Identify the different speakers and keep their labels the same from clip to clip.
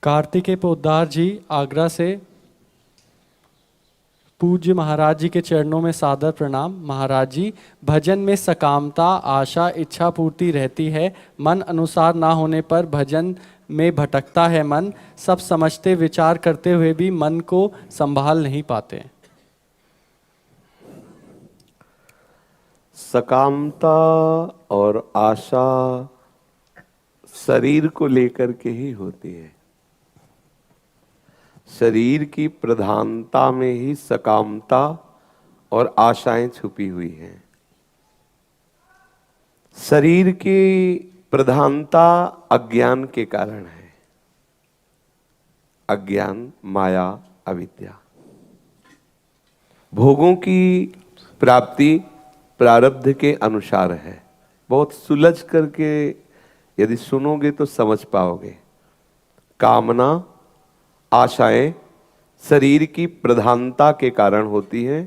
Speaker 1: कार्तिकेय पोद्दार जी आगरा से। पूज्य महाराज जी के चरणों में सादर प्रणाम। महाराज जी, भजन में सकामता, आशा, इच्छा पूर्ति रहती है। मन अनुसार ना होने पर भजन में भटकता है मन। सब समझते विचार करते हुए भी मन को संभाल नहीं पाते।
Speaker 2: सकामता और आशा शरीर को लेकर के ही होती है। शरीर की प्रधानता में ही सकामता और आशाएं छुपी हुई हैं। शरीर की प्रधानता अज्ञान के कारण है। अज्ञान, माया, अविद्या। भोगों की प्राप्ति प्रारब्ध के अनुसार है। बहुत सुलझ करके यदि सुनोगे तो समझ पाओगे। कामना, आशाएं शरीर की प्रधानता के कारण होती हैं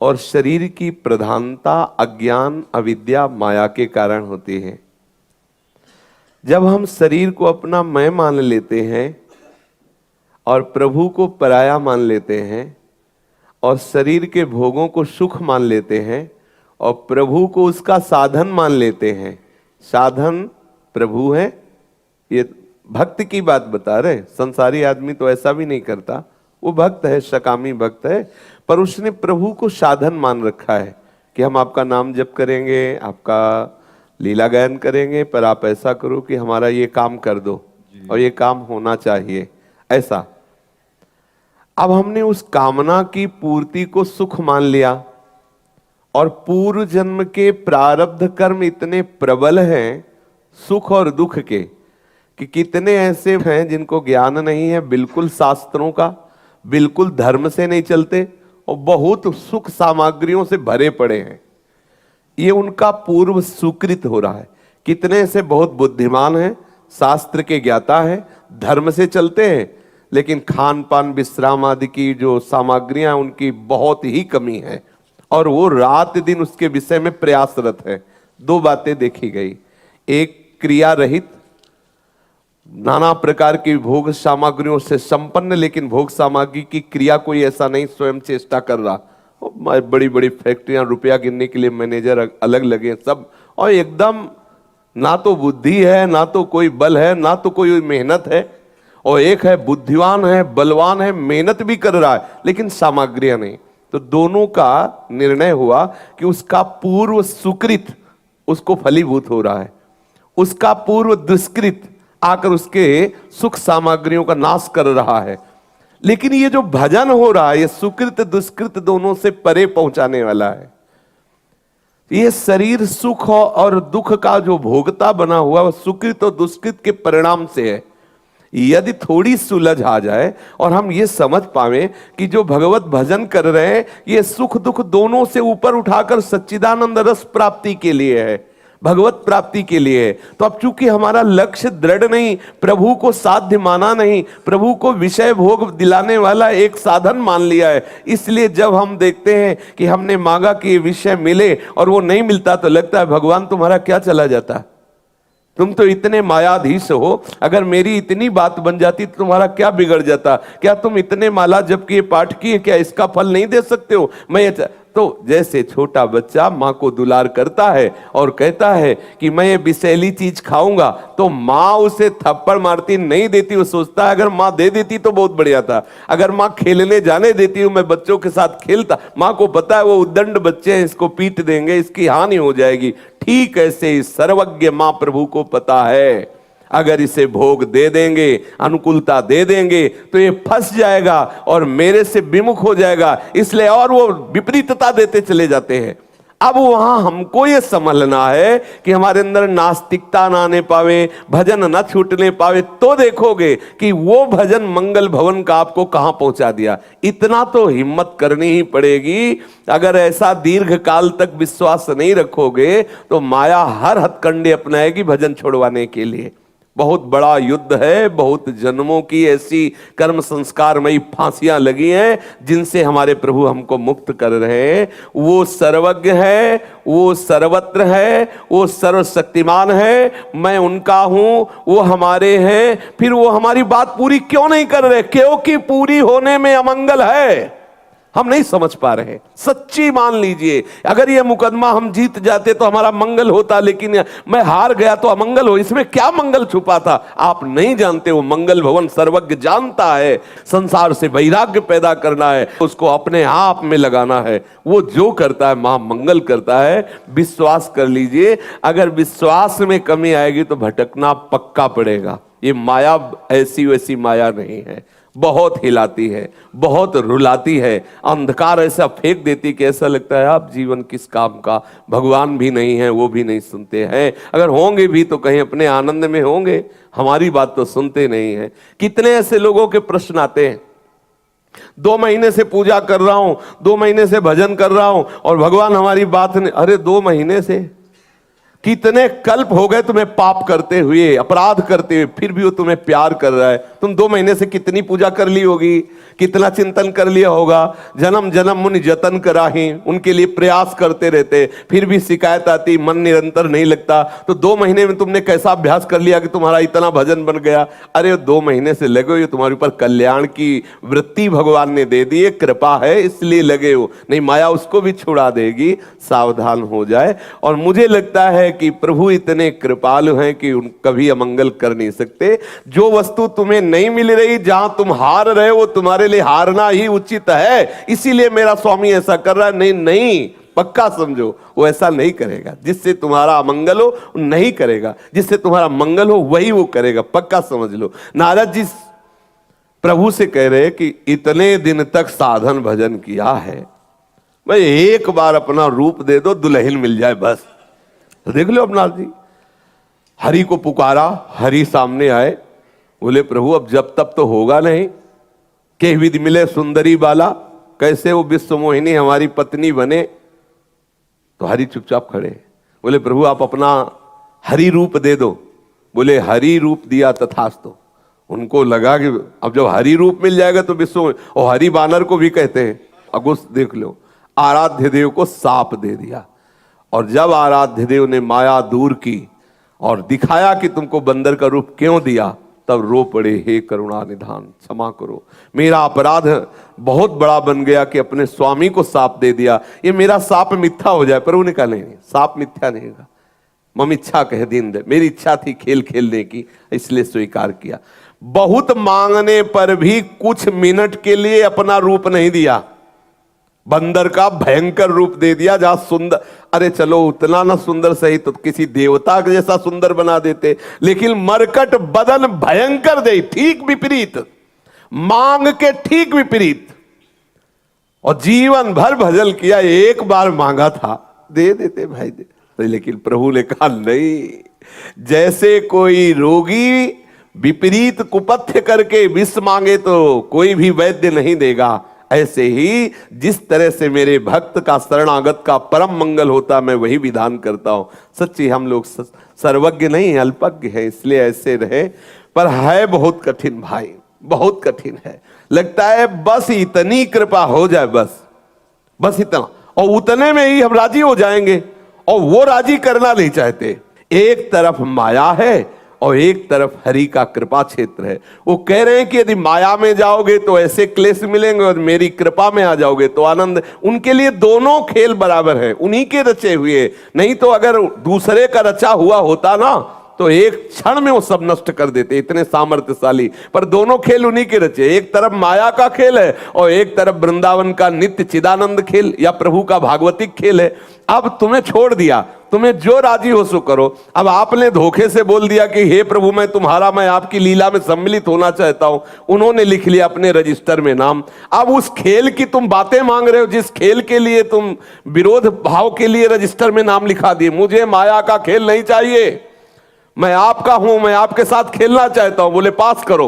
Speaker 2: और शरीर की प्रधानता अज्ञान, अविद्या, माया के कारण होती है। जब हम शरीर को अपना मैं मान लेते हैं और प्रभु को पराया मान लेते हैं और शरीर के भोगों को सुख मान लेते हैं और प्रभु को उसका साधन मान लेते हैं, साधन प्रभु है। ये भक्त की बात बता रहे। संसारी आदमी तो ऐसा भी नहीं करता। वो भक्त है, सकामी भक्त है, पर उसने प्रभु को साधन मान रखा है कि हम आपका नाम जप करेंगे, आपका लीला गायन करेंगे, पर आप ऐसा करो कि हमारा ये काम कर दो और ये काम होना चाहिए, ऐसा। अब हमने उस कामना की पूर्ति को सुख मान लिया और पूर्व जन्म के प्रारब्ध कर्म इतने प्रबल हैं सुख और दुख के कि कितने ऐसे हैं जिनको ज्ञान नहीं है बिल्कुल शास्त्रों का, बिल्कुल धर्म से नहीं चलते और बहुत सुख सामग्रियों से भरे पड़े हैं। ये उनका पूर्व सुकृत हो रहा है। कितने से बहुत बुद्धिमान हैं, शास्त्र के ज्ञाता हैं, धर्म से चलते हैं, लेकिन खान पान विश्राम आदि की जो सामग्रियां उनकी बहुत ही कमी है और वो रात दिन उसके विषय में प्रयासरत है। दो बातें देखी गई। एक, क्रिया रहित, नाना प्रकार की भोग सामग्रियों से संपन्न, लेकिन भोग सामग्री की क्रिया कोई ऐसा नहीं स्वयं चेष्टा कर रहा। बड़ी बड़ी फैक्ट्रियां, रुपया गिनने के लिए मैनेजर अलग लगे सब, और एकदम ना तो बुद्धि है, ना तो कोई बल है, ना तो कोई मेहनत है। और एक है बुद्धिवान है, बलवान है, मेहनत भी कर रहा है, लेकिन सामग्रियां नहीं। तो दोनों का निर्णय हुआ कि उसका पूर्व सुकृत उसको फलीभूत हो रहा है, उसका पूर्व दुष्कृत आकर उसके सुख सामग्रियों का नाश कर रहा है। लेकिन ये जो भजन हो रहा है, ये सुकृत दुष्कृत दोनों से परे पहुंचाने वाला है। ये शरीर सुख और दुख का जो भोगता बना हुआ वह सुकृत और दुष्कृत के परिणाम से है। यदि थोड़ी सुलझ आ जाए और हम ये समझ पावे कि जो भगवत भजन कर रहे हैं ये सुख दुख दोनों से ऊपर उठाकर सच्चिदानंद रस प्राप्ति के लिए है, भगवत प्राप्ति के लिए है। तो अब चूंकि हमारा लक्ष्य दृढ़ नहीं, प्रभु को साध्य माना नहीं, प्रभु को विषय भोग दिलाने वाला एक साधन मान लिया है, इसलिए जब हम देखते हैं कि हमने मांगा कि ये विषय मिले और वो नहीं मिलता तो लगता है भगवान तुम्हारा क्या चला जाता, तुम तो इतने मायाधीश हो, अगर मेरी इतनी बात बन जाती तो तुम्हारा क्या बिगड़ जाता, क्या तुम इतने माला जप किए पाठ किए, क्या इसका फल नहीं दे सकते हो। मैं तो जैसे छोटा बच्चा माँ को दुलार करता है और कहता है कि मैं ये विषैली चीज खाऊंगा, तो माँ उसे थप्पड़ मारती नहीं देती, वो सोचता है अगर माँ दे देती तो बहुत बढ़िया था, अगर माँ खेलने जाने देती हूँ मैं बच्चों के साथ खेलता। माँ को पता है वो उद्दंड बच्चे हैं, इसको पीट देंगे, इसकी हानि हो जाएगी। ठीक ऐसे ही सर्वज्ञ माँ प्रभु को पता है अगर इसे भोग दे देंगे, अनुकूलता दे देंगे तो ये फंस जाएगा और मेरे से विमुख हो जाएगा, इसलिए और वो विपरीतता देते चले जाते हैं। अब वहां हमको ये समझना है कि हमारे अंदर नास्तिकता ना आने पावे, भजन ना छूटने पावे, तो देखोगे कि वो भजन मंगल भवन का आपको कहां पहुंचा दिया। इतना तो हिम्मत करनी ही पड़ेगी। अगर ऐसा दीर्घ काल तक विश्वास नहीं रखोगे तो माया हर हथकंडे अपनाएगी भजन छोड़वाने के लिए। बहुत बड़ा युद्ध है, बहुत जन्मों की ऐसी कर्म संस्कारमयी फांसियां लगी हैं जिनसे हमारे प्रभु हमको मुक्त कर रहे हैं। वो सर्वज्ञ है, वो सर्वत्र है, वो सर्वशक्तिमान है, मैं उनका हूं, वो हमारे हैं। फिर वो हमारी बात पूरी क्यों नहीं कर रहे? क्योंकि पूरी होने में अमंगल है, हम नहीं समझ पा रहे। सच्ची मान लीजिए, अगर ये मुकदमा हम जीत जाते तो हमारा मंगल होता, लेकिन मैं हार गया तो अमंगल हो। इसमें क्या मंगल छुपा था? आप नहीं जानते। वो मंगल भवन सर्वज्ञ जानता है। संसार से वैराग्य पैदा करना है, उसको अपने आप में लगाना है। वो जो करता है महा मंगल करता है। विश्वास कर लीजिए, अगर विश्वास में कमी आएगी तो भटकना पक्का पड़ेगा। ये माया ऐसी वैसी माया नहीं है, बहुत हिलाती है, बहुत रुलाती है, अंधकार ऐसा फेंक देती कि ऐसा लगता है आप जीवन किस काम का। भगवान भी नहीं है, वो भी नहीं सुनते हैं, अगर होंगे भी तो कहीं अपने आनंद में होंगे, हमारी बात तो सुनते नहीं हैं। कितने ऐसे लोगों के प्रश्न आते हैं, 2 महीने से पूजा कर रहा हूं, 2 महीने से भजन कर रहा हूं और भगवान हमारी बात नहीं। अरे 2 महीने से कितने कल्प हो गए तुम्हें पाप करते हुए, अपराध करते हुए, फिर भी वो तुम्हें प्यार कर रहा है। तुम 2 महीने से कितनी पूजा कर ली होगी, कितना चिंतन कर लिया होगा। जन्म जन्म मुनि जतन कराही, उनके लिए प्रयास करते रहते, फिर भी शिकायत आती, मन निरंतर नहीं लगता। तो 2 महीने में तुमने कैसा अभ्यास कर लिया कि तुम्हारा इतना भजन बन गया? अरे 2 महीने से लगे हो, तुम्हारे ऊपर कल्याण की वृत्ति भगवान ने दे दी है, कृपा है इसलिए लगे हो, नहीं माया उसको भी छुड़ा देगी। सावधान हो जाए। और मुझे लगता है कि प्रभु इतने कृपालु हैं कि उन कभी अमंगल कर नहीं सकते। जो वस्तु तुम्हें नहीं मिल रही, जहां तुम हार रहे हो, तुम्हारे लिए हारना ही उचित है। इसीलिए मेरा स्वामी ऐसा कर रहा है। नहीं नहीं, पक्का समझो, वो ऐसा नहीं करेगा। जिससे तुम्हारा अमंगल हो नहीं करेगा, जिससे तुम्हारा मंगल हो वही वो करेगा, पक्का समझ लो। नारद जी प्रभु से कह रहे कि इतने दिन तक साधन भजन किया है, भाई एक बार अपना रूप दे दो, दुल्हन मिल जाए बस। तो देख लो अपना जी, हरि को पुकारा, हरि सामने आए। बोले प्रभु अब जब तब तो होगा नहीं, के विधि मिले सुंदरी बाला, कैसे वो विश्व मोहिनी हमारी पत्नी बने? तो हरि चुपचाप खड़े। बोले प्रभु आप अपना हरि रूप दे दो। बोले हरि रूप दिया तथास्तु। उनको लगा कि अब जब हरि रूप मिल जाएगा तो विश्व, और हरि बानर को भी कहते हैं। अगुस्त देख लो, आराध्य देव को साप दे दिया, और जब आराध्य देव ने माया दूर की और दिखाया कि तुमको बंदर का रूप क्यों दिया, तब रो पड़े, हे करुणा निधान क्षमा करो, मेरा अपराध बहुत बड़ा बन गया कि अपने स्वामी को साप दे दिया, ये मेरा साप मिथ्या हो जाए। प्रभु ने कहा नहीं, साप मिथ्या नहीं होगा, मम इच्छा कह दिन दे, मेरी इच्छा थी खेल खेलने की, इसलिए स्वीकार किया। बहुत मांगने पर भी कुछ मिनट के लिए अपना रूप नहीं दिया, बंदर का भयंकर रूप दे दिया। जहां सुंदर, अरे चलो उतना ना सुंदर सही तो किसी देवता के जैसा सुंदर बना देते, लेकिन मरकट बदन भयंकर दे, ठीक विपरीत, मांग के ठीक विपरीत। और जीवन भर भजन किया, एक बार मांगा था दे देते भाई दे, लेकिन प्रभु ने कहा नहीं। जैसे कोई रोगी विपरीत कुपथ्य करके विष मांगे तो कोई भी वैद्य नहीं देगा, ऐसे ही जिस तरह से मेरे भक्त का शरणागत का परम मंगल होता, मैं वही विधान करता हूं। सच्ची हम लोग सर्वज्ञ नहीं है, अल्पज्ञ है, इसलिए ऐसे रहे। पर है बहुत कठिन भाई, बहुत कठिन है। लगता है बस इतनी कृपा हो जाए, बस इतना, और उतने में ही हम राजी हो जाएंगे, और वो राजी करना नहीं चाहते। एक तरफ माया है और एक तरफ हरि का कृपा क्षेत्र है। वो कह रहे हैं कि यदि माया में जाओगे तो ऐसे क्लेश मिलेंगे, और मेरी कृपा में आ जाओगे तो आनंद। उनके लिए दोनों खेल बराबर है, उन्हीं के रचे हुए। नहीं तो अगर दूसरे का रचा हुआ होता ना तो एक क्षण में वो सब नष्ट कर देते, इतने सामर्थ्यशाली। पर दोनों खेल उन्हीं के रचे, एक तरफ माया का खेल है और एक तरफ वृंदावन का नित्य चिदानंद खेल या प्रभु का भागवतिक खेल है। अब तुम्हें छोड़ दिया, तुम्हें जो राजी हो सो करो। अब आपने धोखे से बोल दिया कि हे प्रभु मैं तुम्हारा, मैं आपकी लीला में सम्मिलित होना चाहता हूं, उन्होंने लिख लिया अपने रजिस्टर में नाम। अब उस खेल की तुम बातें मांग रहे हो, जिस खेल के लिए तुम विरोध भाव के लिए रजिस्टर में नाम लिखा दिए। मुझे माया का खेल नहीं चाहिए, मैं आपका हूं, मैं आपके साथ खेलना चाहता हूं। बोले पास करो।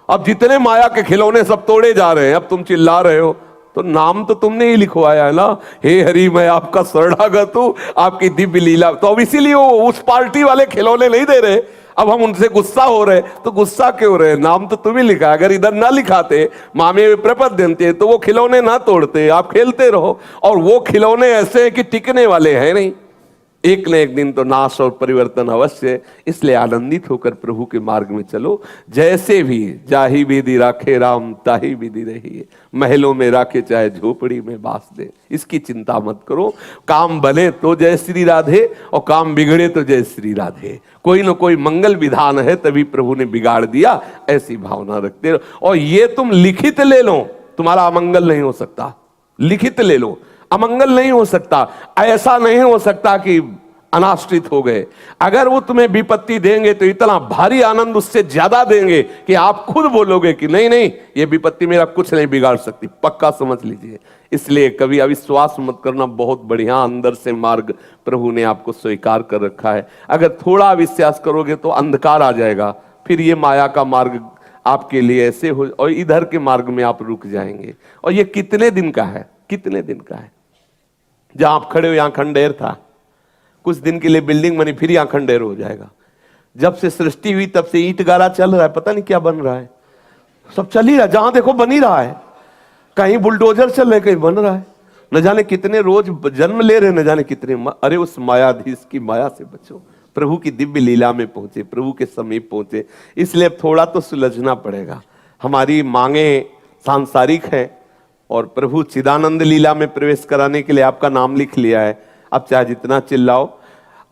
Speaker 2: अब जितने माया के खिलौने सब तोड़े जा रहे हैं, अब तुम चिल्ला रहे हो तो नाम तो तुमने ही लिखवाया है ना, हे हरि मैं आपका शरणागत हूं, आपकी दिव्य लीला। तो अब इसीलिए वो उस पार्टी वाले खिलौने नहीं दे रहे, अब हम उनसे गुस्सा हो रहे, तो गुस्सा क्यों हो रहे? नाम तो तुम्हें लिखा, अगर इधर ना लिखाते मामे प्रपद्यन्ते तो वो खिलौने ना तोड़ते, आप खेलते रहो। और वो खिलौने ऐसे हैं कि टिकने वाले हैं नहीं, एक न एक दिन तो नाश और परिवर्तन अवश्य। इसलिए आनंदित होकर प्रभु के मार्ग में चलो। जैसे भी जाही विधि राखे राम ताही विधि रही, महलों में राखे चाहे झोपड़ी में बास दे, इसकी चिंता मत करो। काम बने तो जय श्री राधे, और काम बिगड़े तो जय श्री राधे। कोई ना कोई मंगल विधान है, तभी प्रभु ने बिगाड़ दिया, ऐसी भावना रखते रहो। और ये तुम लिखित ले लो, तुम्हारा अमंगल नहीं हो सकता। लिखित ले लो, अमंगल नहीं हो सकता। ऐसा नहीं हो सकता कि अनाश्रित हो गए। अगर वो तुम्हें विपत्ति देंगे तो इतना भारी आनंद उससे ज्यादा देंगे कि आप खुद बोलोगे कि नहीं नहीं, ये विपत्ति मेरा कुछ नहीं बिगाड़ सकती, पक्का समझ लीजिए। इसलिए कभी अविश्वास मत करना, बहुत बढ़िया अंदर से मार्ग प्रभु ने आपको स्वीकार कर रखा है। अगर थोड़ा अविश्वास करोगे तो अंधकार आ जाएगा, फिर ये माया का मार्ग आपके लिए ऐसे हो, और इधर के मार्ग में आप रुक जाएंगे। और ये कितने दिन का है? कितने दिन का है? जहां आप खड़े हो यहां खंडेर था, कुछ दिन के लिए बिल्डिंग बनी, फिर यहां खंडेर हो जाएगा। जब से सृष्टि हुई तब से ईंट गारा चल रहा है, पता नहीं क्या बन रहा है, सब चल ही रहा है, जहां देखो बन ही रहा है। कहीं बुलडोजर चल रहे, कहीं बन रहा है, न जाने कितने रोज जन्म ले रहे, न जाने कितने। अरे उस मायाधीश की माया से बचो, प्रभु की दिव्य लीला में पहुंचे, प्रभु के समीप पहुंचे। इसलिए थोड़ा तो सुलझना पड़ेगा। हमारी मांगे सांसारिक है, और प्रभु चिदानंद लीला में प्रवेश कराने के लिए आपका नाम लिख लिया है। अब चाहे जितना चिल्लाओ,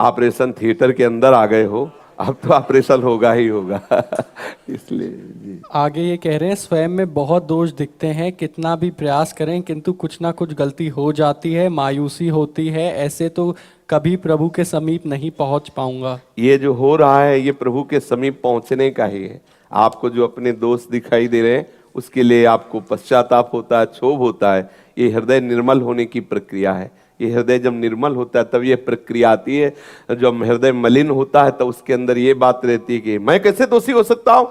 Speaker 2: ऑपरेशन थिएटर के अंदर आ गए हो, अब तो ऑपरेशन होगा ही होगा। इसलिए जी।
Speaker 1: आगे ये कह रहे हैं, स्वयं में बहुत दोष दिखते हैं, कितना भी प्रयास करें किंतु कुछ ना कुछ गलती हो जाती है, मायूसी होती है, ऐसे तो कभी प्रभु के समीप नहीं पहुंच पाऊंगा।
Speaker 2: ये जो हो रहा है ये प्रभु के समीप पहुंचने का ही है। आपको जो अपने दोष दिखाई दे रहे हैं उसके लिए आपको पश्चाताप होता है, क्षोभ होता है। ये हृदय निर्मल होने की प्रक्रिया है। ये हृदय जब निर्मल होता है तब ये प्रक्रिया आती है। जब हृदय मलिन होता है तो उसके अंदर ये बात रहती है कि मैं कैसे दोषी हो सकता हूं,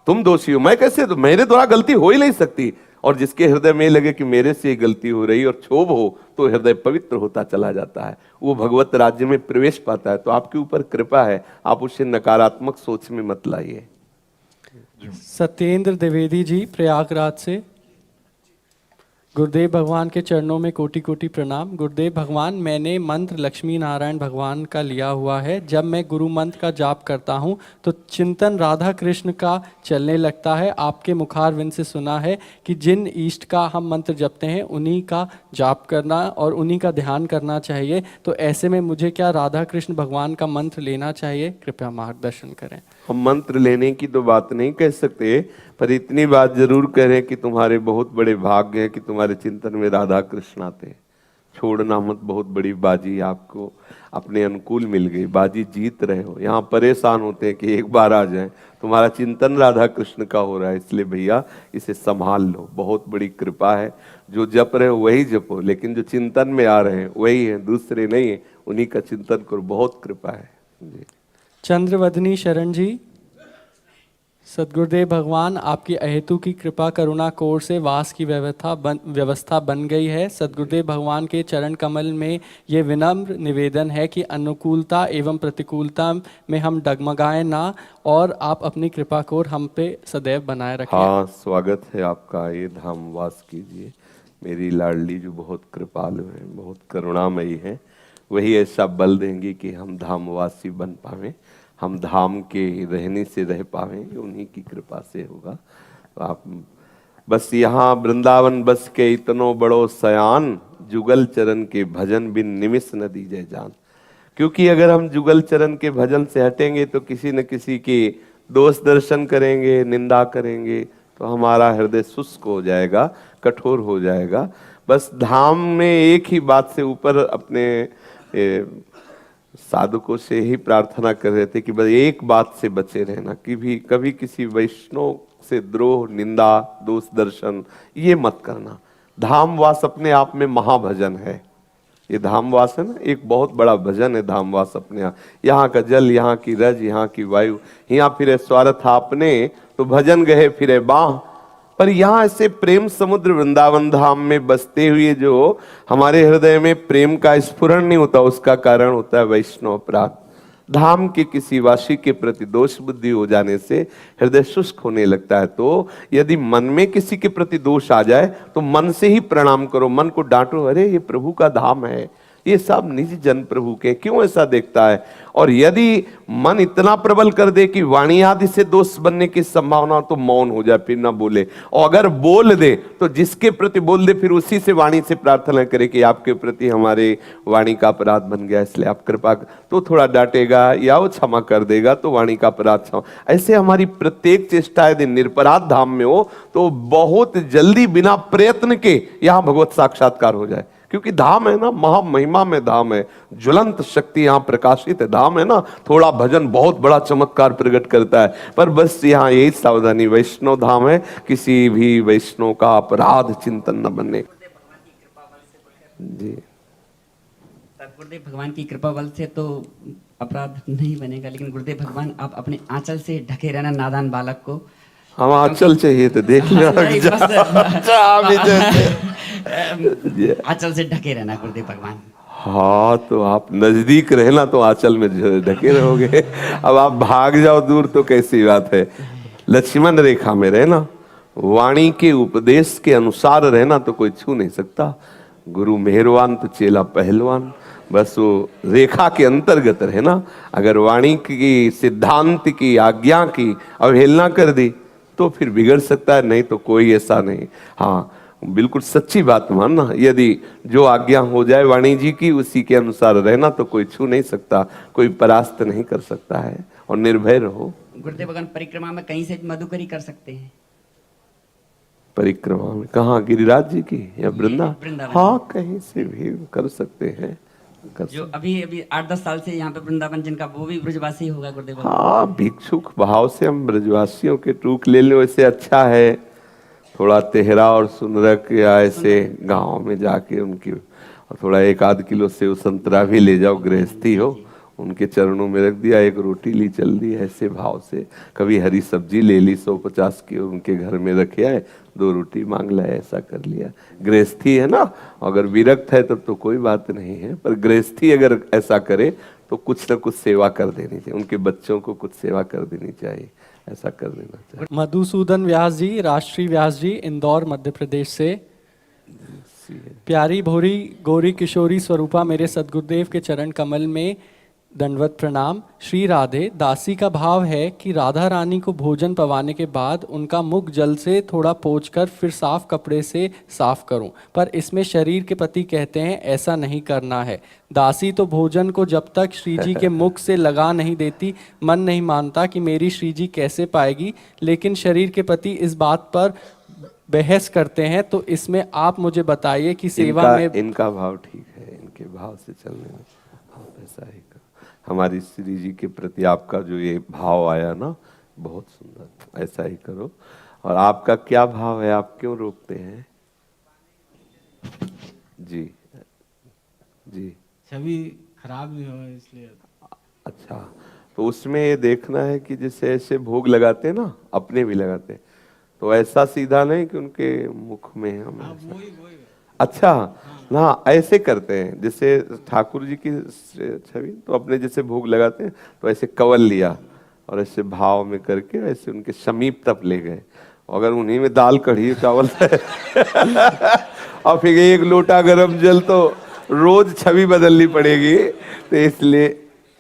Speaker 2: तुम दोषी हो, मैं कैसे, तो मेरे द्वारा गलती हो ही नहीं सकती। और जिसके हृदय में लगे कि मेरे से गलती हो रही और क्षोभ हो, तो हृदय पवित्र होता चला जाता है, वो भगवत राज्य में प्रवेश पाता है। तो आपके ऊपर कृपा है, आप उसे नकारात्मक सोच में मत लाइए।
Speaker 1: सत्येंद्र द्विवेदी जी प्रयागराज से, गुरुदेव भगवान के चरणों में कोटि कोटि प्रणाम। गुरुदेव भगवान, मैंने मंत्र लक्ष्मी नारायण भगवान का लिया हुआ है। जब मैं गुरु मंत्र का जाप करता हूँ तो चिंतन राधा कृष्ण का चलने लगता है। आपके मुखारविंद से सुना है कि जिन इष्ट का हम मंत्र जपते हैं उन्हीं का जाप करना और उन्हीं का ध्यान करना चाहिए। तो ऐसे में मुझे क्या राधा कृष्ण भगवान का मंत्र लेना चाहिए? कृपया मार्गदर्शन करें। हम
Speaker 2: मंत्र लेने की तो बात नहीं कह सकते, पर इतनी बात जरूर करें कि तुम्हारे बहुत बड़े भाग्य है कि तुम्हारे चिंतन में राधा कृष्ण आते हैं। छोड़ना मत, बहुत बड़ी बाजी आपको अपने अनुकूल मिल गई, बाजी जीत रहे हो। यहाँ परेशान होते हैं कि एक बार आ जाए। तुम्हारा चिंतन राधा कृष्ण का हो रहा है, इसलिए भैया इसे संभाल लो, बहुत बड़ी कृपा है। जो जप रहे हो वही जपो, लेकिन जो चिंतन में आ रहे हैं वही है, दूसरे नहीं है, उन्हीं का चिंतन करो, बहुत कृपा है जी।
Speaker 1: चंद्रवदनी शरण जी, सदगुरुदेव भगवान, आपकी अहेतु की कृपा करुणा कोर से वास की व्यवस्था बन गई है। सदगुरुदेव भगवान के चरण कमल में ये विनम्र निवेदन है कि अनुकूलता एवं प्रतिकूलता में हम डगमगाएं ना, और आप अपनी कृपा कोर हम पे सदैव बनाए रखें।
Speaker 2: हाँ, स्वागत है आपका, ये धाम वास कीजिए। मेरी लाडली जो बहुत कृपालु है, बहुत करुणामयी है, वही ऐसा बल देंगी कि हम धामवासी बन पावें, हम धाम के रहने से रह पावें, उन्हीं की कृपा से होगा। तो आप बस यहाँ वृंदावन बस के इतनो बड़ो सयान, जुगल चरण के भजन बिन निमिष न दीजे जान। क्योंकि अगर हम जुगल चरण के भजन से हटेंगे तो किसी न किसी के दोष दर्शन करेंगे, निंदा करेंगे, तो हमारा हृदय शुष्क हो जाएगा, कठोर हो जाएगा। बस धाम में एक ही बात से ऊपर अपने साधकों से ही प्रार्थना कर रहे थे कि बस एक बात से बचे रहना, कि भी कभी किसी वैष्णव से द्रोह, निंदा, दोष दर्शन ये मत करना। धामवास अपने आप में महाभजन है। ये धामवास है ना, एक बहुत बड़ा भजन है धामवास अपने आप। यहाँ का जल, यहाँ की रज, यहाँ की वायु, यहाँ फिरे स्वार्थ आपने, तो भजन गए फिरे बाह। पर यहाँ ऐसे प्रेम समुद्र वृंदावन धाम में बसते हुए जो हमारे हृदय में प्रेम का स्फुरण नहीं होता, उसका कारण होता है वैष्णव अपराध। धाम के किसी वासी के प्रति दोष बुद्धि हो जाने से हृदय शुष्क होने लगता है। तो यदि मन में किसी के प्रति दोष आ जाए तो मन से ही प्रणाम करो, मन को डांटो, अरे ये प्रभु का धाम है, ये सब निज जन प्रभु के, क्यों ऐसा देखता है। और यदि मन इतना प्रबल कर दे कि वाणी आदि से दोष बनने की संभावना, तो मौन हो जाए, फिर ना बोले। और अगर बोल दे तो जिसके प्रति बोल दे फिर उसी से वाणी से प्रार्थना करे कि आपके प्रति हमारे वाणी का अपराध बन गया, इसलिए आप कृपा, तो थोड़ा डांटेगा या वो क्षमा कर देगा तो वाणी का अपराध क्षमा। ऐसे हमारी प्रत्येक चेष्टा यदि निरपराध धाम में हो तो बहुत जल्दी बिना प्रयत्न के यहाँ भगवत साक्षात्कार हो जाए। क्योंकि धाम है ना, महामहिमा में धाम है, ज्वलंत शक्ति यहाँ प्रकाशित है। धाम है ना, थोड़ा भजन बहुत बड़ा चमत्कार प्रकट करता है। पर बस यहाँ यही सावधानी, वैष्णव धाम है, किसी भी वैष्णव का अपराध चिंतन न बने। जी
Speaker 3: गुरुदेव भगवान की कृपा बल से तो अपराध नहीं बनेगा, लेकिन गुरुदेव भगवान आप अपने आंचल से ढके रहना नादान बालक को।
Speaker 2: हम आंचल चाहिए तो देख लो।
Speaker 3: आंचल से ढके रहना गुरुदेव भगवान।
Speaker 2: हाँ, तो आप नजदीक रहना तो आंचल में ढके रहोगे। अब आप भाग जाओ दूर तो कैसी बात है। लक्ष्मण रेखा में रहना, वाणी के उपदेश के अनुसार रहना तो कोई छू नहीं सकता। गुरु मेहरवान तो चेला पहलवान, बस वो रेखा के अंतर्गत रहना। अगर वाणी की, सिद्धांत की, आज्ञा की अवहेलना कर दी तो फिर बिगड़ सकता है, नहीं तो कोई ऐसा नहीं। हाँ, बिल्कुल सच्ची बात मानना, यदि जो आज्ञा हो जाए वाणी जी की उसी के अनुसार रहना तो कोई छू नहीं सकता, कोई परास्त नहीं कर सकता है। और निर्भय रहो।
Speaker 3: गुरुदेव भगवान परिक्रमा में कहीं से मधुकरी कर सकते हैं?
Speaker 2: परिक्रमा में कहाँ, गिरिराज जी की या
Speaker 3: वृंदावन?
Speaker 2: हाँ, कहीं से भी कर सकते हैं।
Speaker 3: जो अभी 8-10 साल से यहाँ पे वृंदावन जिनका, वो भी ब्रजवासी होगा गुरुदेव?
Speaker 2: हाँ, भिक्षुक भाव से हम ब्रजवासियों के टूक ले लें वैसे अच्छा है। थोड़ा तेहरा और सुनरक या ऐसे गांव में जाके उनकी, और थोड़ा 1-8 किलो सेव संतरा भी ले जाओ, गृहस्थी हो, उनके चरणों में रख दिया, एक रोटी ली चल दी, ऐसे भाव से। कभी हरी सब्जी ले ली 150 की, उनके घर में रखे आए, 2 रोटी मांग लाए, ऐसा कर लिया। गृहस्थी है ना, अगर विरक्त है तब तो कोई बात नहीं है, पर गृहस्थी अगर ऐसा करे तो कुछ न कुछ सेवा कर देनी चाहिए, उनके बच्चों को कुछ सेवा कर देनी चाहिए, ऐसा कर देना चाहिए।
Speaker 1: मधुसूदन व्यास जी, राष्ट्रीय व्यास जी, इंदौर मध्य प्रदेश से। प्यारी भोरी गौरी किशोरी स्वरूपा, मेरे सदगुरुदेव के चरण कमल में दंडवत प्रणाम। श्री राधे, दासी का भाव है कि राधा रानी को भोजन पवाने के बाद उनका मुख जल से थोड़ा पोंछकर फिर साफ कपड़े से साफ करूं, पर इसमें शरीर के पति कहते हैं ऐसा नहीं करना है। दासी तो भोजन को जब तक श्री जी के मुख से लगा नहीं देती, मन नहीं मानता कि मेरी श्री जी कैसे पाएगी, लेकिन शरीर के पति इस बात पर बहस करते हैं। तो इसमें आप मुझे बताइए कि सेवा में
Speaker 2: इनका भाव ठीक है, इनके भाव से चलने में आप ऐसा ही करो। हमारी श्री जी के प्रति आपका जो ये भाव आया ना, बहुत सुंदर, ऐसा ही करो। और आपका क्या भाव है, आप क्यों रोकते हैं? जी जी,
Speaker 4: छवि खराब नहीं हो इसलिए। अच्छा,
Speaker 2: तो उसमें ये देखना है कि जैसे ऐसे भोग लगाते हैं ना, अपने भी लगाते हैं, तो ऐसा सीधा नहीं कि उनके मुख में हम
Speaker 4: वही
Speaker 2: अच्छा ना, ऐसे करते हैं। जैसे ठाकुर जी की छवि तो अपने जैसे भोग लगाते हैं तो ऐसे कवल लिया और ऐसे भाव में करके ऐसे उनके समीप तक ले गए। अगर उन्हीं में दाल कढ़ी चावल और फिर 1 लोटा गरम जल, तो रोज छवि बदलनी पड़ेगी। तो इसलिए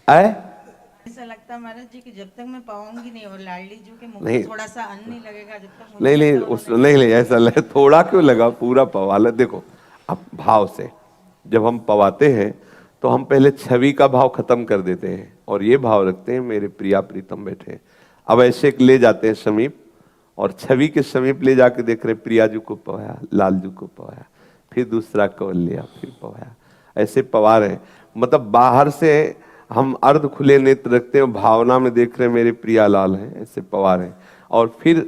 Speaker 5: ऐसा लगता है महाराज जी कि जब तक मैं पाऊंगी नहीं और लाडली जी के मुंह में थोड़ा सा अन्न नहीं लगेगा जब तक
Speaker 2: नहीं ऐसा लगे, थोड़ा क्यों लगा, पूरा पवा ले। देखो, अब भाव से जब हम पवाते हैं तो हम पहले छवि का भाव खत्म कर देते हैं और ये भाव रखते हैं मेरे प्रिया प्रीतम बैठे। अब ऐसे ले जाते हैं समीप और छवि के समीप ले जाके देख रहे प्रिया जी को पवाया, लाल जी को पवाया, फिर दूसरा कवल लिया, फिर पवाया, ऐसे पवा रहे। मतलब बाहर से हम अर्ध खुले नेत्र रखते हैं, भावना में देख रहे हैं मेरे प्रिया लाल हैं, ऐसे पवा रहे हैं। और फिर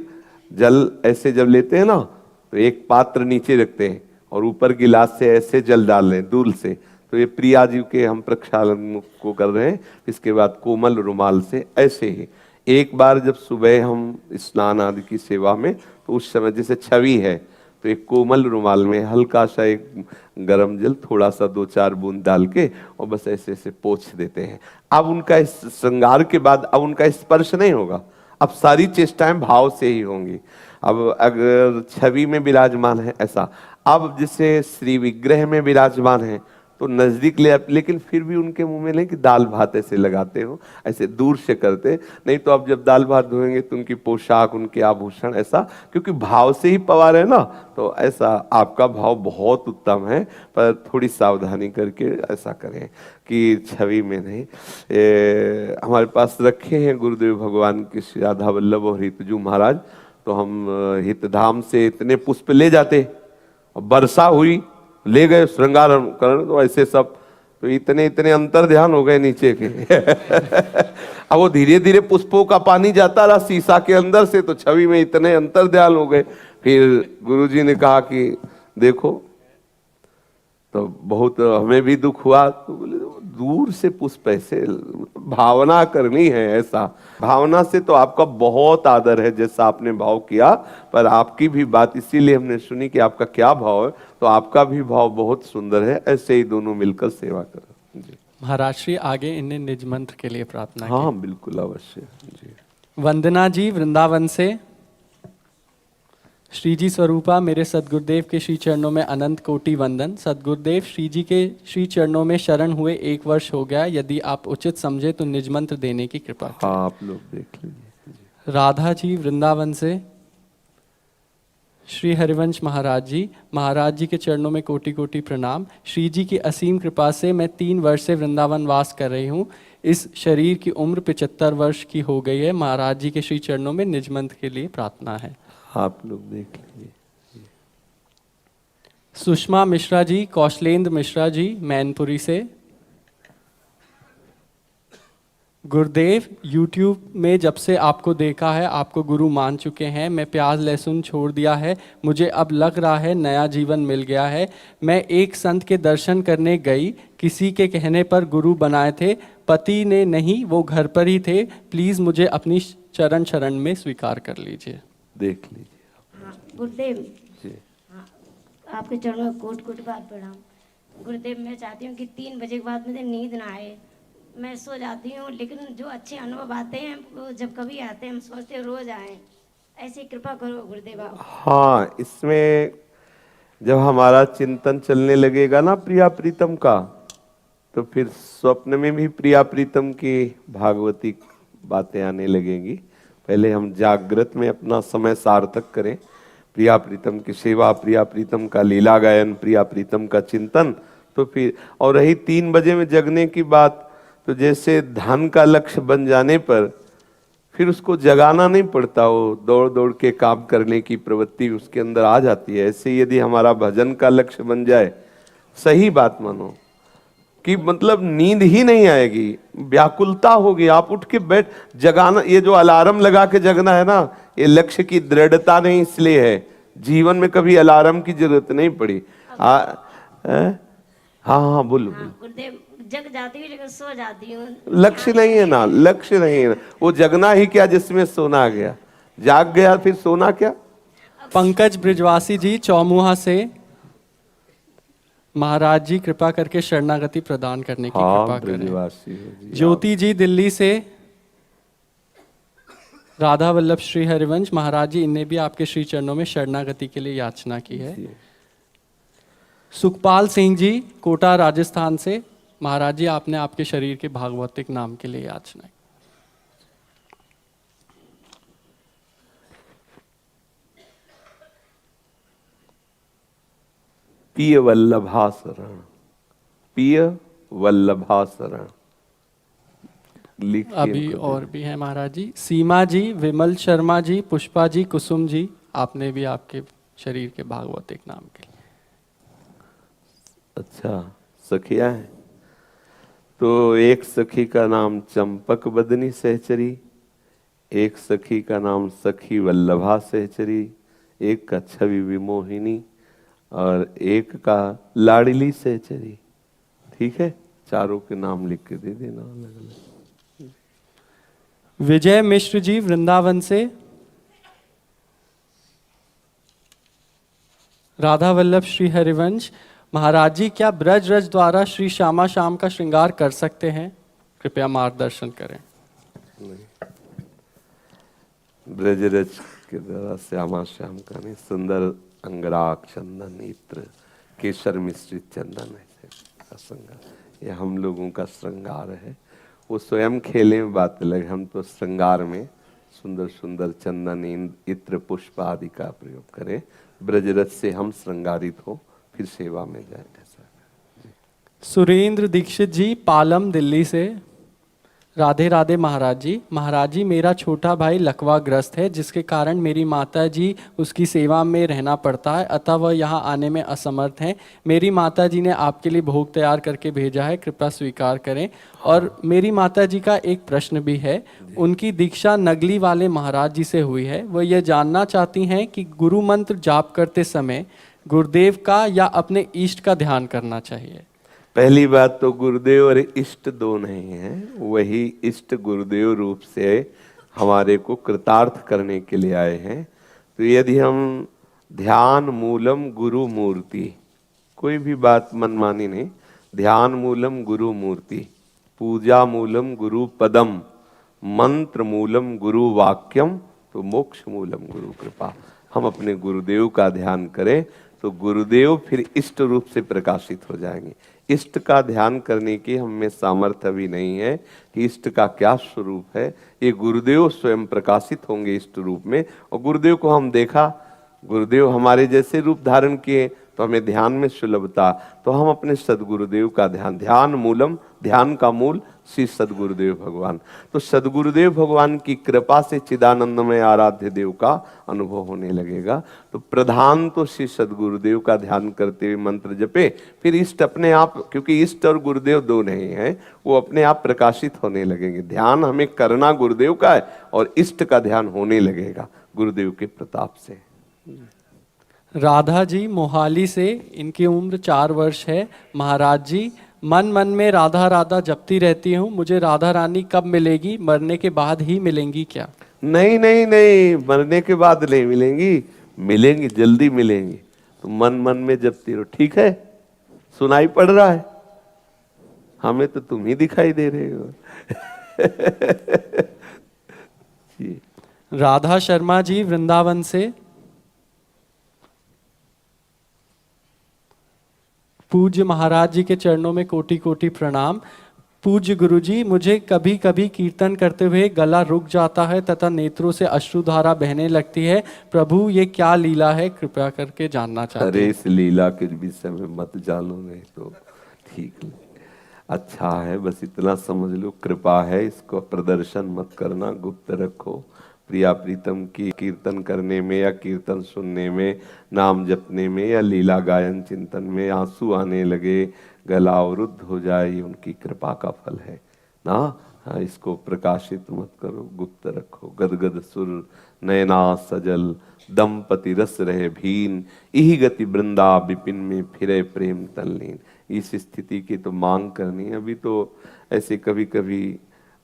Speaker 2: जल ऐसे जब लेते हैं ना, तो एक पात्र नीचे रखते हैं और ऊपर गिलास से ऐसे जल डाल रहे हैं दूल से, तो ये प्रिया जी के हम प्रक्षालन को कर रहे हैं। इसके बाद कोमल रुमाल से ऐसे ही एक बार जब सुबह हम स्नान आदि की सेवा में, तो उस समय जैसे छवि है तो एक कोमल रुमाल में हल्का सा एक गरम जल थोड़ा सा 2-4 बूंद डाल के और बस ऐसे ऐसे पोंछ देते हैं। अब उनका इस श्रृंगार के बाद अब उनका स्पर्श नहीं होगा, अब सारी चेष्टाएं भाव से ही होंगी। अब अगर छवि में विराजमान है ऐसा, अब जैसे श्री विग्रह में विराजमान है तो नजदीक ले, लेकिन फिर भी उनके मुंह में नहीं कि दाल भात ऐसे लगाते हो, ऐसे दूर से करते नहीं। तो अब जब दाल भात धोएंगे तो उनकी पोशाक, उनके आभूषण ऐसा, क्योंकि भाव से ही पवार है ना, तो ऐसा आपका भाव बहुत उत्तम है, पर थोड़ी सावधानी करके ऐसा करें कि छवि में नहीं। हमारे पास रखे हैं गुरुदेव भगवान के श्री राधा वल्लभ और हितजू महाराज, तो हम हितधाम से इतने पुष्प ले जाते, और वर्षा हुई ले गए श्रृंगार करण, तो ऐसे सब तो इतने इतने अंतर ध्यान हो गए नीचे के अब वो धीरे धीरे पुष्पों का पानी जाता रहा शीशा के अंदर से, तो छवि में इतने अंतर ध्यान हो गए। फिर गुरुजी ने कहा कि देखो, तो बहुत हमें भी दुख हुआ, तो बोले दूर से पुष्प ऐसे भावना करनी है, ऐसा भावना से तो आपका बहुत आदर है जैसा आपने भाव किया, पर आपकी भी बात इसीलिए हमने सुनी कि आपका क्या भाव है, तो आपका भी भाव बहुत सुंदर है, ऐसे ही दोनों मिलकर सेवा करो जी।
Speaker 1: महाराज श्री आगे इन्हें निज मंत्र के लिए प्रार्थना
Speaker 2: हाँ बिल्कुल अवश्य जी।
Speaker 1: वंदना जी वृंदावन से, श्री जी स्वरूपा मेरे सदगुरुदेव के श्री चरणों में अनंत कोटि वंदन। सदगुरुदेव श्री जी के श्री चरणों में शरण हुए 1 वर्ष हो गया, यदि आप उचित समझे तो निज मंत्र देने की कृपा करें।
Speaker 2: हाँ आप लोग देख लीजिए।
Speaker 1: राधा जी वृंदावन से, श्री हरिवंश महाराज जी के चरणों में कोटि कोटि प्रणाम। श्री जी की असीम कृपा से मैं 3 वर्ष से वृंदावन वास कर रही हूँ। इस शरीर की उम्र 75 वर्ष की हो गई है। महाराज जी के श्री चरणों में निज मंत्र के लिए प्रार्थना है।
Speaker 2: आप लोग देख लीजिए।
Speaker 1: सुषमा मिश्रा जी, कौशलेंद्र मिश्रा जी मैनपुरी से, गुरुदेव YouTube में जब से आपको देखा है आपको गुरु मान चुके हैं। मैं प्याज लहसुन छोड़ दिया है, मुझे अब लग रहा है नया जीवन मिल गया है। मैं एक संत के दर्शन करने गई, किसी के कहने पर गुरु बनाए थे, पति ने नहीं वो घर पर ही थे। प्लीज़ मुझे अपनी चरण शरण में स्वीकार कर लीजिए।
Speaker 2: देख लीजिए।
Speaker 6: हाँ गुरुदेव
Speaker 2: जी।
Speaker 6: हाँ, आपके चरणों में कोट कोट बार प्रणाम। गुरुदेव मैं चाहती हूँ कि 3 बजे के बाद मुझे नींद ना आए, मैं सो जाती हूँ, लेकिन जो अच्छे अनुभव आते हैं वो जब कभी आते हैं हम सोचते हैं रोज आए, ऐसी कृपा करो गुरुदेव आप।
Speaker 2: हाँ, इसमें जब हमारा चिंतन चलने लगेगा ना प्रिया प्रीतम का, तो फिर स्वप्न में भी प्रिया प्रीतम की भागवती बातें आने लगेंगी। पहले हम जागृत में अपना समय सार्थक करें, प्रिया प्रीतम की सेवा, प्रिया प्रीतम का लीला गायन, प्रिया प्रीतम का चिंतन, तो फिर और रही 3 बजे में जगने की बात, तो जैसे धन का लक्ष्य बन जाने पर फिर उसको जगाना नहीं पड़ता, वो दौड़ दौड़ के काम करने की प्रवृत्ति उसके अंदर आ जाती है। ऐसे यदि हमारा भजन का लक्ष्य बन जाए, सही बात मानो कि मतलब नींद ही नहीं आएगी, व्याकुलता होगी, आप उठ के बैठ जगाना। ये जो अलार्म लगा के जगना है ना, ये लक्ष्य की दृढ़ता नहीं इसलिए है, जीवन में कभी अलार्म की जरूरत नहीं पड़ी। हाँ बोलो।
Speaker 6: गुरुदेव जग जाती हूँ लेकिन सो जाती हूँ।
Speaker 2: लक्ष्य नहीं है ना, लक्ष्य नहीं है ना, वो जगना ही क्या जिसमें सोना गया, जाग गया फिर सोना क्या।
Speaker 1: पंकज ब्रिजवासी जी चौमुहा से, महाराज जी कृपा करके शरणागति प्रदान करने की कृपा करें। ज्योति जी दिल्ली से, राधा वल्लभ श्री हरिवंश महाराज जी इन्हें भी आपके श्री चरणों में शरणागति के लिए याचना की है। सुखपाल सिंह जी कोटा राजस्थान से, महाराज जी आपने आपके शरीर के भागवतिक नाम के लिए याचना की।
Speaker 2: पिय वल्लभा शरण, पिय वल्लभा शरण।
Speaker 1: अभी और भी है महाराज जी, सीमा जी, विमल शर्मा जी, पुष्पा जी, कुसुम जी, आपने भी आपके शरीर के भागवतिक नाम के लिए।
Speaker 2: अच्छा, सखिया है तो एक सखी का नाम चंपक बदनी सहचरी, एक सखी का नाम सखी वल्लभा सहचरी, एक का छवि विमोहिनी और एक का लाडली सहचरी। ठीक है, चारों के नाम लिख के दे देना अलग अलग।
Speaker 1: विजय मिश्र जी वृंदावन से, राधा वल्लभ श्री हरिवंश, महाराज जी क्या ब्रज रज द्वारा श्री श्यामा श्याम का श्रृंगार कर सकते हैं? कृपया मार्गदर्शन करें।
Speaker 2: ब्रजरज के द्वारा श्यामा श्याम का नहीं, सुंदर अंगराग चंदन इत्र केसर मिश्रित चंदन का श्रृंगार, ये हम लोगों का श्रृंगार है। वो स्वयं खेले में बात अलग, हम तो श्रृंगार में सुंदर सुंदर चंदन इत्र पुष्प आदि का प्रयोग करें। ब्रजरज से हम श्रृंगारित हो फिर सेवा में जाए। ऐसा
Speaker 1: सुरेंद्र दीक्षित जी, पालम दिल्ली से। राधे राधे महाराज जी। महाराज जी, मेरा छोटा भाई लकवाग्रस्त है, जिसके कारण मेरी माता जी उसकी सेवा में रहना पड़ता है, अतः वह यहाँ आने में असमर्थ हैं। मेरी माता जी ने आपके लिए भोग तैयार करके भेजा है, कृपया स्वीकार करें। और मेरी माता जी का एक प्रश्न भी है। उनकी दीक्षा नगली वाले महाराज जी से हुई है। वह यह जानना चाहती हैं कि गुरु मंत्र जाप करते समय गुरुदेव का या अपने इष्ट का ध्यान करना चाहिए।
Speaker 2: पहली बात तो गुरुदेव और इष्ट दो नहीं है, वही इष्ट गुरुदेव रूप से हमारे को कृतार्थ करने के लिए आए हैं। तो यदि हम ध्यान मूलम गुरु मूर्ति, कोई भी बात मनमानी नहीं, ध्यान मूलम गुरु मूर्ति, पूजा मूलम गुरु पदम, मंत्र मूलम गुरु वाक्यम, तो मोक्ष मूलम गुरु कृपा। हम अपने गुरुदेव का ध्यान करें तो गुरुदेव फिर इष्ट रूप से प्रकाशित हो जाएंगे। इष्ट का ध्यान करने की हम में सामर्थ्य भी नहीं है कि इष्ट का क्या स्वरूप है, ये गुरुदेव स्वयं प्रकाशित होंगे इष्ट रूप में। और गुरुदेव को हम देखा, गुरुदेव हमारे जैसे रूप धारण किए तो हमें ध्यान में सुलभता, तो हम अपने सदगुरुदेव का ध्यान मूलम, ध्यान का मूल श्री सदगुरुदेव भगवान। तो सदगुरुदेव भगवान की कृपा से चिदानंदमय आराध्य देव का अनुभव होने लगेगा। तो प्रधान तो श्री सदगुरुदेव का ध्यान करते हुए मंत्र जपे, फिर इष्ट अपने आप, क्योंकि इष्ट और गुरुदेव दो नहीं है, वो अपने आप प्रकाशित होने लगेंगे। ध्यान हमें करना गुरुदेव का है और इष्ट का ध्यान होने लगेगा गुरुदेव के प्रताप से।
Speaker 1: राधा जी मोहाली से, इनकी उम्र 4 वर्ष है। महाराज जी, मन मन में राधा राधा जपती रहती हूँ, मुझे राधा रानी कब मिलेगी? मरने के बाद ही मिलेंगी क्या?
Speaker 2: नहीं नहीं नहीं, मरने के बाद नहीं मिलेंगी, मिलेंगी, जल्दी मिलेंगी। तो मन मन में जपती रहो, ठीक है? सुनाई पड़ रहा है? हमें तो तुम ही दिखाई दे रहे हो। जी।
Speaker 1: राधा शर्मा जी वृंदावन से। पूज्य महाराज जी के चरणों में कोटि कोटि प्रणाम। पूज्य गुरुजी, मुझे कभी कभी कीर्तन करते हुए गला रुक जाता है तथा नेत्रों से अश्रुधारा बहने लगती है। प्रभु, ये क्या लीला है? कृपया करके जानना चाहते हैं।
Speaker 2: अरे इस लीला के विषय में मत जानो, नहीं तो ठीक अच्छा है, बस इतना समझ लो कृपा है, इसको प्रदर्शन मत करना, गुप्त रखो। प्रिया प्रीतम की कीर्तन करने में या कीर्तन सुनने में, नाम जपने में या लीला गायन चिंतन में आंसू आने लगे, गला अवरुद्ध हो जाए, ये उनकी कृपा का फल है ना। हाँ, इसको प्रकाशित मत करो, गुप्त रखो। गदगद सुर नयना सजल, दंपति रस रहे भीन, यही गति वृंदा विपिन में फिरे प्रेम तल्लीन। इस स्थिति की तो मांग करनी है। अभी तो ऐसे कभी कभी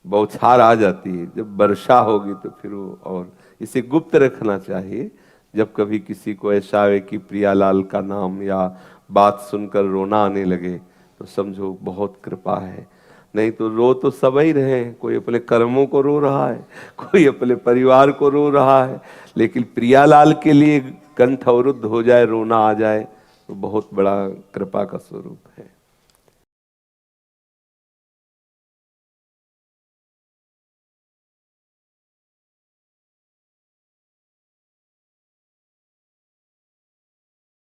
Speaker 2: बौछार आ जाती है, जब वर्षा होगी तो फिर वो, और इसे गुप्त रखना चाहिए। जब कभी किसी को ऐसा है कि प्रियालाल का नाम या बात सुनकर रोना आने लगे तो समझो बहुत कृपा है। नहीं तो रो तो सब ही रहे, कोई अपने कर्मों को रो रहा है, कोई अपने परिवार को रो रहा है, लेकिन प्रियालाल के लिए कंठ अवरुद्ध हो जाए, रोना आ जाए, तो बहुत बड़ा कृपा का स्वरूप है।